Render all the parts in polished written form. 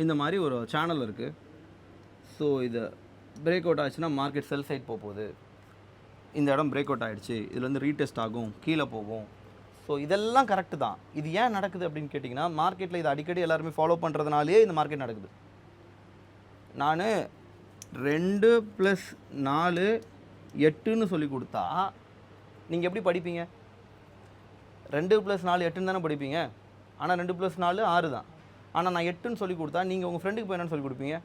இந்த மாதிரி ஒரு சேனல் இருக்குது. ஸோ இது பிரேக் அவுட் ஆச்சுன்னா மார்க்கெட் செல் சைட் போகுது. இந்த இடம் பிரேக் அவுட் ஆகிடுச்சு, இதில் வந்து ரீடெஸ்ட் ஆகும், கீழே போகும். ஸோ இதெல்லாம் கரெக்டு தான். இது ஏன் நடக்குது அப்படின்னு கேட்டிங்கன்னா, மார்க்கெட்டில் இது அடிக்கடி எல்லாருமே ஃபாலோ பண்ணுறதுனாலே இந்த மார்க்கெட் நடக்குது. நான் 2 + 4 8ன்னு சொல்லி கொடுத்தா நீங்கள் எப்படி படிப்பீங்க? 2 + 4 8ன்னு தானே படிப்பீங்க. ஆனால் 2 + 4 6 தான். ஆனால் நான் 8ன்னு சொல்லி கொடுத்தா நீங்கள் உங்கள் ஃப்ரெண்டுக்கு போய் என்னன்னு சொல்லி கொடுப்பீங்க?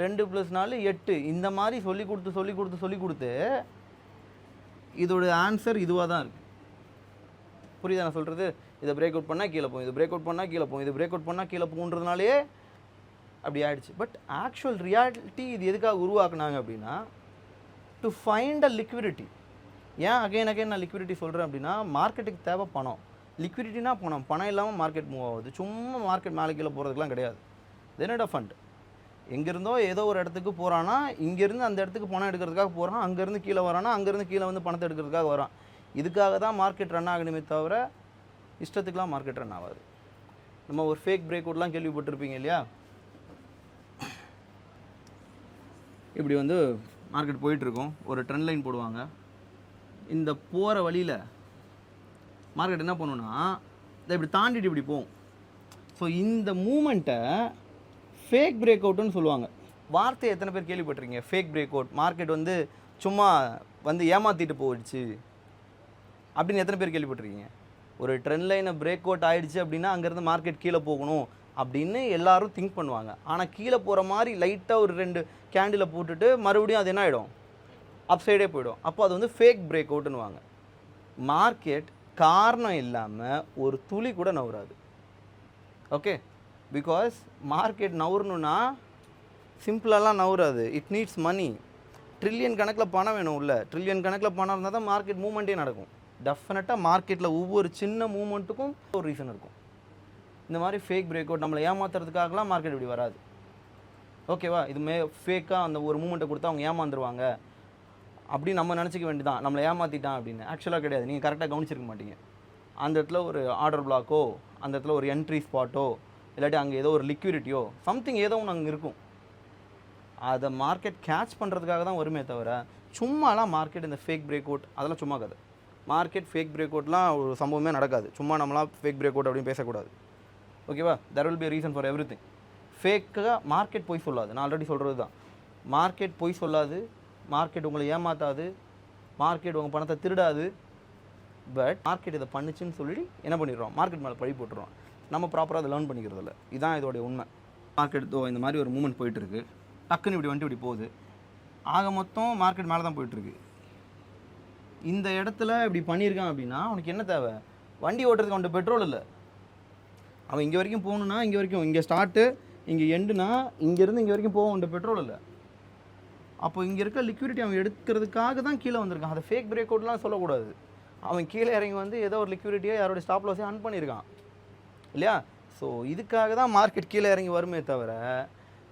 2 + 4 8. இந்த மாதிரி சொல்லி கொடுத்து இதோட ஆன்சர் இதுவாக தான் இருக்குது. புரியுதா நான் சொல்கிறது? இதை பிரேக் அவுட் பண்ணால் கீழே போகும், இது பிரேக் அவுட் பண்ணால் கீழே போகும், இது பிரேக் அவுட் பண்ணால் கீழே போகுன்றதுனாலே அப்படி ஆகிடுச்சு. பட் ஆக்சுவல் ரியாலிட்டி இது எதுக்காக உருவாக்குனாங்க அப்படின்னா, டு ஃபைண்ட் அ லிக்விடிட்டி. ஏன் அகைன் நான் லிக்விடிட்டி சொல்கிறேன் அப்படின்னா, மார்க்கெட்டுக்கு தேவை பணம். லிக்விடிட்டினா பணம் இல்லாமல் மார்க்கெட் மூவ் ஆகுது. சும்மா மார்க்கெட் மேலே கீழே போகிறதுக்குலாம் கிடையாது. தென் அ ஃபண்ட். எங்கேருந்தோ ஏதோ ஒரு இடத்துக்கு போகிறான்னா, இங்கேருந்து அந்த இடத்துக்கு பணம் எடுக்கிறதுக்காக போகிறான், அங்கேருந்து கீழே வரானா, அங்கேருந்து கீழே வந்து பணத்தை எடுக்கிறதுக்காக வரான். இதுக்காக தான் மார்க்கெட் ரன் ஆகணுமே தவிர இஷ்டத்துக்குலாம் மார்க்கெட் ரன் ஆகாது. நம்ம ஒரு ஃபேக் பிரேக் அவுட்லாம் கேள்விப்பட்டிருப்பீங்க இல்லையா? இப்படி வந்து மார்க்கெட் போயிட்டுருக்கும், ஒரு ட்ரெண்ட் லைன் போடுவாங்க. இந்த போகிற வழியில் மார்க்கெட் என்ன பண்ணுன்னா, இதை இப்படி தாண்டிட்டு இப்படி போகும். ஸோ இந்த மூமெண்ட்டை ஃபேக் பிரேக் அவுட்டுன்னு சொல்லுவாங்க. வார்த்தையை எத்தனை பேர் கேள்விப்பட்டிருக்கீங்க? ஃபேக் பிரேக் அவுட், மார்க்கெட் வந்து சும்மா வந்து ஏமாற்றிட்டு போயிடுச்சு அப்படின்னு எத்தனை பேர் கேள்விப்பட்டிருக்கீங்க? ஒரு ட்ரெண்ட் லைனை பிரேக் அவுட் ஆகிடுச்சு அப்படின்னா அங்கேருந்து மார்க்கெட் கீழே போகணும் அப்படின்னு எல்லாரும் திங்க் பண்ணுவாங்க. ஆனால் கீழே போகிற மாதிரி லைட்டாக ஒரு 2 கேண்டிலை போட்டுட்டு மறுபடியும் அது என்ன ஆகிடும்? அப்சைடே போயிடும். அப்போ அது வந்து ஃபேக் பிரேக் அவுட்டுன்னுவாங்க. மார்க்கெட் காரணம் இல்லாமல் ஒரு துளி கூட நவுறாது. ஓகே, பிகாஸ் மார்க்கெட் நவுறணுன்னா சிம்பிளெல்லாம் நவுறாது. It needs money. ட்ரில்லியன் கணக்கில் பணம் வேணும். உள்ள ட்ரில்லியன் கணக்கில் பணம் இருந்தால் தான் மார்க்கெட் மூவ்மெண்ட்டே நடக்கும். டெஃபினட்டாக மார்க்கெட்டில் ஒவ்வொரு சின்ன மூவ்மெண்ட்டுக்கும் ஒரு ரீசன் இருக்கும். இந்த மாதிரி ஃபேக் பிரேக் அவுட் நம்மளை ஏமாத்துறதுக்காகலாம் மார்க்கெட் இப்படி வராது. ஓகேவா? இது ஃபேக்காக அந்த ஒரு மூவ்மெண்ட்டை கொடுத்தா அவங்க ஏமாந்துருவாங்க அப்படின்னு நம்ம நினச்சிக்க வேண்டியதான். நம்மளை ஏமாற்றிட்டான் அப்படின்னு. ஆக்சுவலாக கிடையாது. நீங்கள் கரெக்டாக கவனிச்சிருக்க மாட்டீங்க. அந்த இடத்துல ஒரு ஆர்டர் பிளாக்கோ, அந்த இடத்துல ஒரு என்ட்ரி ஸ்பாட்டோ, இல்லாட்டி அங்கே ஏதோ ஒரு லிக்விடிட்டியோ சம்திங் ஏதோ ஒன்று அங்கே இருக்கும். அதை மார்க்கெட் கேட்ச் பண்ணுறதுக்காக தான் வருமே தவிர சும்மாலாம் மார்க்கெட் இந்த ஃபேக் பிரேக் அவுட் அதெல்லாம் சும்மா கதை. மார்க்கெட் ஃபேக் பிரேக் அவுட்லாம் ஒரு சம்பவமே நடக்காது. சும்மா நம்மளாம் ஃபேக் பிரேக் அவுட் அப்படின்னு பேசக்கூடாது. ஓகேவா? There will be reason for everything. ஃபேக்காக மார்க்கெட் பொய் சொல்லாது. நான் ஆல்ரெடி சொல்கிறது தான். மார்க்கெட் பொய் சொல்லாது, மார்க்கெட் உங்களை ஏமாற்றாது, மார்க்கெட் உங்கள் பணத்தை திருடாது. பட் மார்க்கெட் இதை பண்ணுச்சுன்னு சொல்லிட்டு என்ன பண்ணிடுறோம்? மார்க்கெட் மேலே பழி போட்டுருவோம். நம்ம ப்ராப்பராக அதை லேர்ன் பண்ணிக்கிறது இல்லை. இதுதான் இதோடைய உண்மை. மார்க்கெட் இந்த மாதிரி ஒரு மூவ்மெண்ட் போயிட்டுருக்கு, டக்குன்னு இப்படி வந்துட்டு இப்படி போகுது. ஆக மொத்தம் மார்க்கெட் மேலே தான் போயிட்டுருக்கு. இந்த இடத்துல இப்படி பண்ணியிருக்கான் அப்படின்னா அவனுக்கு என்ன தேவை? வண்டி ஓட்டுறதுக்கு அவன்கிட்ட பெட்ரோல் இல்லை. அவன் இங்கே வரைக்கும் போகணுன்னா இங்கே வரைக்கும், இங்கே ஸ்டார்ட்டு இங்கே எண்டுனா இங்கேருந்து இங்கே வரைக்கும் போக அவன்கிட்ட பெட்ரோல் இல்லை. அப்போ இங்கே இருக்க லிக்விடிட்டி அவன் எடுக்கிறதுக்காக தான் கீழே வந்திருக்கான். அதை ஃபேக் பிரேக் அவுட்லாம் சொல்லக்கூடாது. அவன் கீழே இறங்கி வந்து ஏதோ ஒரு லிக்விடிட்டியை யாரோடைய ஸ்டாப் லாஸே அன் பண்ணியிருக்கான் இல்லையா? ஸோ இதுக்காக தான் மார்க்கெட் கீழே இறங்கி வருமே தவிர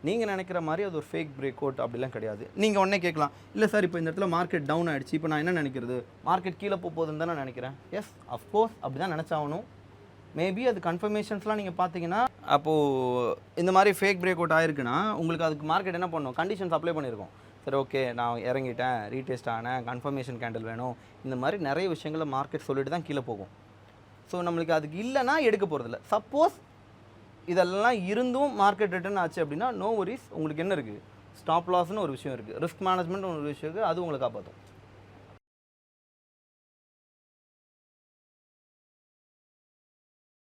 நீங்கள் நினைக்கிற மாதிரி அது ஒரு ஃபேக் பிரேக் அவுட் அப்படிலாம் கிடையாது. நீங்கள் உடனே கேட்கலாம், இல்லை சார் இப்போ இந்த இடத்துல மார்க்கெட் டவுன் ஆகிடுச்சு, இப்போ நான் என்ன நினைக்கிறது? மார்க்கெட் கீழே போகுதுன்னு தான் நான் நினைக்கிறேன். எஸ், அஃப்கோர்ஸ் அப்படி தான் நினச்சாகணும். மேபி அது கன்ஃபர்மேஷன்ஸ்லாம் நீங்கள் பார்த்தீங்கன்னா அப்போது இந்த மாதிரி ஃபேக் பிரேக் அவுட் ஆகிருக்குன்னா உங்களுக்கு அதுக்கு மார்க்கெட் என்ன பண்ணணும்? கண்டிஷன்ஸ் அப்ளை பண்ணியிருக்கோம். சரி, ஓகே, நான் இறங்கிட்டேன், ரீடெஸ்ட் ஆனேன், கன்ஃபர்மேஷன் கேண்டில் வேணும், இந்த மாதிரி நிறைய விஷயங்களை மார்க்கெட் சொல்லிட்டு தான் கீழே போகும். ஸோ நம்மளுக்கு அதுக்கு இல்லைன்னா எடுக்க போகிறதில்ல. சப்போஸ் இதெல்லாம் இருந்தும் மார்க்கெட் ரிட்டர்ன் ஆச்சு அப்படின்னா நோ வரிஸ். உங்களுக்கு என்ன இருக்குது? ஸ்டாப் லாஸ்னு ஒரு விஷயம் இருக்குது, ரிஸ்க் மேனேஜ்மெண்ட் ஒரு விஷயம் இருக்குது, அது உங்களை காப்பாற்றும்.